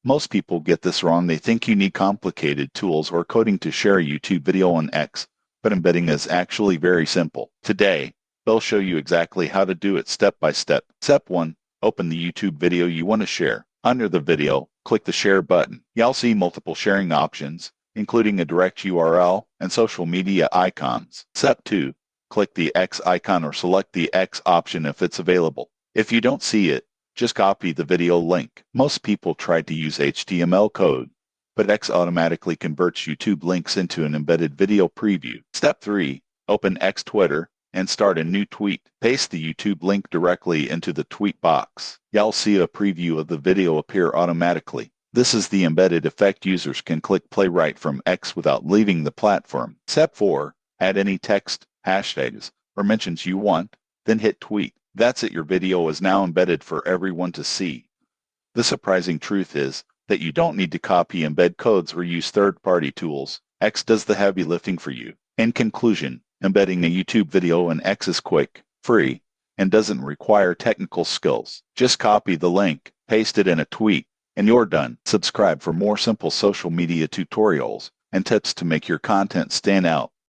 Most people get this wrong. They think you need complicated tools or coding to share a YouTube video on X, but embedding is actually very simple. Today, they'll show you exactly how to do it step by step. Step 1. Open the YouTube video you want to share. Under the video, click the Share button. You'll see multiple sharing options, including a direct URL and social media icons. Step 2. Click the X icon or select the X option if it's available. If you don't see it, just copy the video link. Most people try to use HTML code, but X automatically converts YouTube links into an embedded video preview. Step 3. Open X Twitter and start a new tweet. Paste the YouTube link directly into the tweet box. You'll see a preview of the video appear automatically. This is the embedded effect. Users can click play right from X without leaving the platform. Step 4. Add any text, hashtags, or mentions you want, then hit tweet. That's it. Your video is now embedded for everyone to see. The surprising truth is that you don't need to copy embed codes or use third-party tools. X does the heavy lifting for you. In conclusion, embedding a YouTube video in X is quick, free, and doesn't require technical skills. Just copy the link, paste it in a tweet, and you're done. Subscribe for more simple social media tutorials and tips to make your content stand out.